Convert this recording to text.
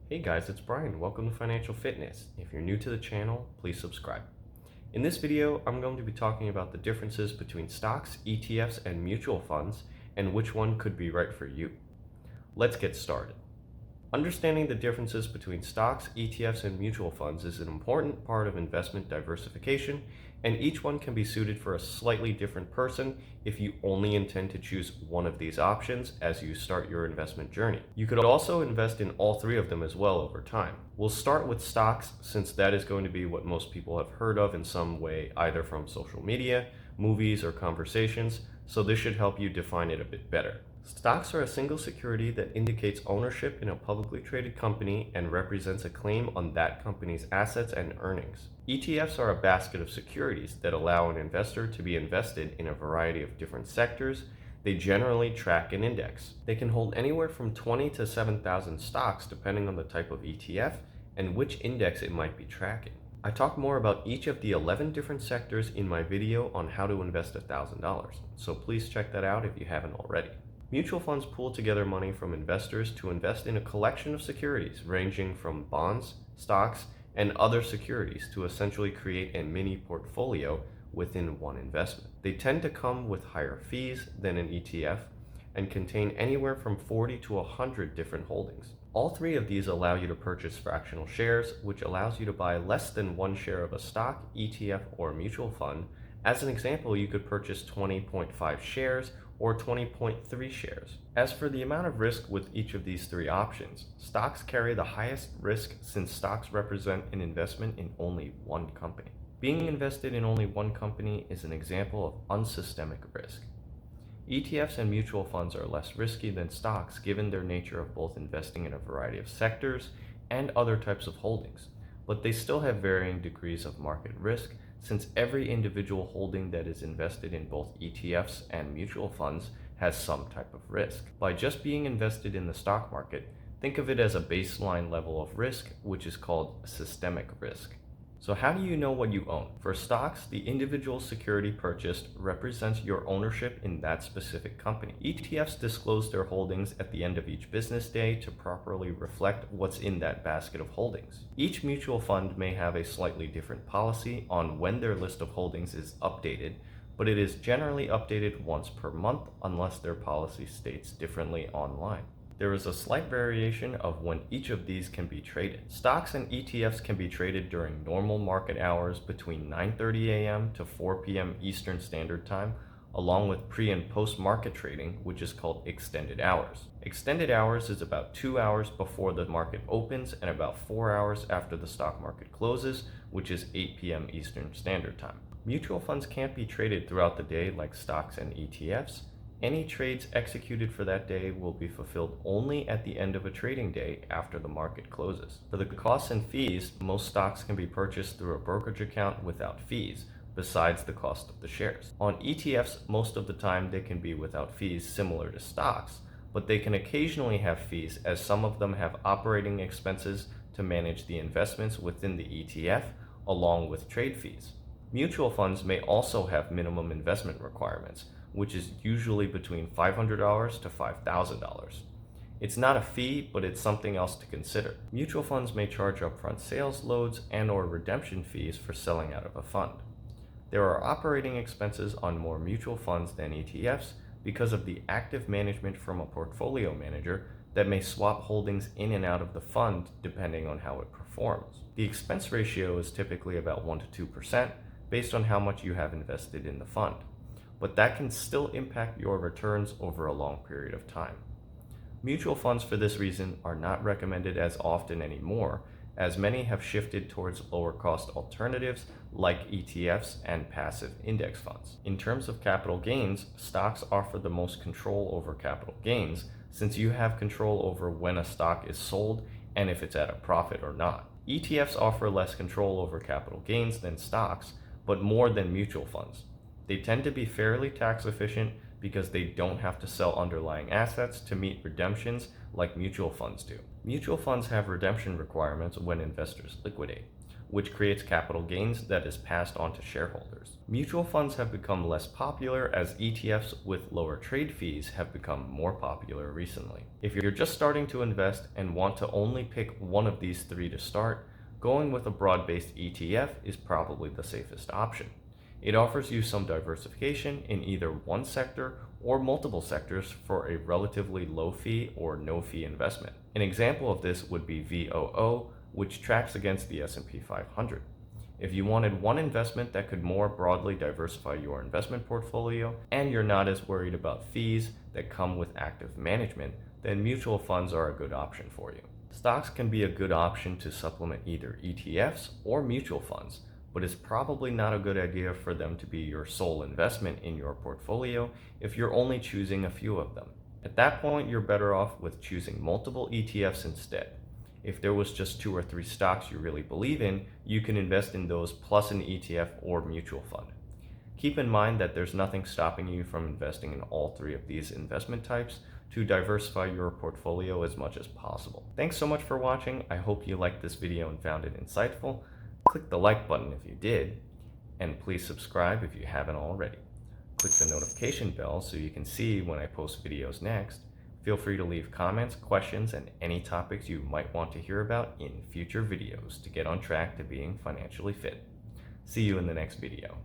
Hey guys, it's Brian. Welcome to Financial Fitness. If you're new to the channel, please subscribe. In this video, I'm going to be talking about the differences between stocks, ETFs, and mutual funds, and which one could be right for you. Let's get started. Understanding the differences between stocks, ETFs, and mutual funds is an important part of investment diversification, and each one can be suited for a slightly different person if you only intend to choose one of these options as you start your investment journey. You could also invest in all three of them as well over time. We'll start with stocks since that is going to be what most people have heard of in some way, either from social media, movies, or conversations, so this should help you define it a bit better. Stocks are a single security that indicates ownership in a publicly traded company and represents a claim on that company's assets and earnings. ETFs are a basket of securities that allow an investor to be invested in a variety of different sectors. They generally track an index. They can hold anywhere from 20 to 7,000 stocks depending on the type of ETF and which index it might be tracking. I talk more about each of the 11 different sectors in my video on how to invest $1,000, so please check that out if you haven't already. Mutual funds pool together money from investors to invest in a collection of securities ranging from bonds, stocks, and other securities to essentially create a mini portfolio within one investment. They tend to come with higher fees than an ETF and contain anywhere from 40 to 100 different holdings. All three of these allow you to purchase fractional shares, which allows you to buy less than one share of a stock, ETF, or mutual fund. As an example, you could purchase 20.5 shares or 20.3 shares. As for the amount of risk with each of these three options, stocks carry the highest risk since stocks represent an investment in only one company. Being invested in only one company is an example of unsystemic risk. ETFs and mutual funds are less risky than stocks given their nature of both investing in a variety of sectors and other types of holdings, but they still have varying degrees of market risk since every individual holding that is invested in both ETFs and mutual funds has some type of risk. By just being invested in the stock market, think of it as a baseline level of risk, which is called systemic risk. So how do you know what you own? For stocks, the individual security purchased represents your ownership in that specific company. ETFs disclose their holdings at the end of each business day to properly reflect what's in that basket of holdings. Each mutual fund may have a slightly different policy on when their list of holdings is updated, but it is generally updated once per month unless their policy states differently online. There is a slight variation of when each of these can be traded. Stocks and ETFs can be traded during normal market hours between 9:30 a.m. to 4 p.m. Eastern Standard Time, along with pre- and post-market trading, which is called extended hours. Extended hours is about 2 hours before the market opens and about 4 hours after the stock market closes, which is 8 p.m. Eastern Standard Time. Mutual funds can't be traded throughout the day like stocks and ETFs. Any trades executed for that day will be fulfilled only at the end of a trading day after the market closes. For the costs and fees, most stocks can be purchased through a brokerage account without fees, besides the cost of the shares. On ETFs, most of the time they can be without fees similar to stocks, but they can occasionally have fees as some of them have operating expenses to manage the investments within the ETF, along with trade fees. Mutual funds may also have minimum investment requirements, which is usually between $500 to $5,000. It's not a fee, but it's something else to consider. Mutual funds may charge upfront sales loads and/or redemption fees for selling out of a fund. There are operating expenses on more mutual funds than ETFs because of the active management from a portfolio manager that may swap holdings in and out of the fund depending on how it performs. The expense ratio is typically about 1 to 2% based on how much you have invested in the fund, but that can still impact your returns over a long period of time. Mutual funds for this reason are not recommended as often anymore, as many have shifted towards lower cost alternatives like ETFs and passive index funds. In terms of capital gains, stocks offer the most control over capital gains since you have control over when a stock is sold and if it's at a profit or not. ETFs offer less control over capital gains than stocks, but more than mutual funds. They tend to be fairly tax efficient because they don't have to sell underlying assets to meet redemptions like mutual funds do. Mutual funds have redemption requirements when investors liquidate, which creates capital gains that is passed on to shareholders. Mutual funds have become less popular as ETFs with lower trade fees have become more popular recently. If you're just starting to invest and want to only pick one of these three to start, going with a broad-based ETF is probably the safest option. It offers you some diversification in either one sector or multiple sectors for a relatively low fee or no fee investment. An example of this would be VOO, which tracks against the S&P 500. If you wanted one investment that could more broadly diversify your investment portfolio and you're not as worried about fees that come with active management, then mutual funds are a good option for you. Stocks can be a good option to supplement either ETFs or mutual funds, but it's probably not a good idea for them to be your sole investment in your portfolio if you're only choosing a few of them. At that point, you're better off with choosing multiple ETFs instead. If there was just 2 or 3 stocks you really believe in, you can invest in those plus an ETF or mutual fund. Keep in mind that there's nothing stopping you from investing in all 3 of these investment types to diversify your portfolio as much as possible. Thanks so much for watching. I hope you liked this video and found it insightful. Click the like button if you did, and please subscribe if you haven't already. Click the notification bell so you can see when I post videos next. Feel free to leave comments, questions, and any topics you might want to hear about in future videos to get on track to being financially fit. See you in the next video.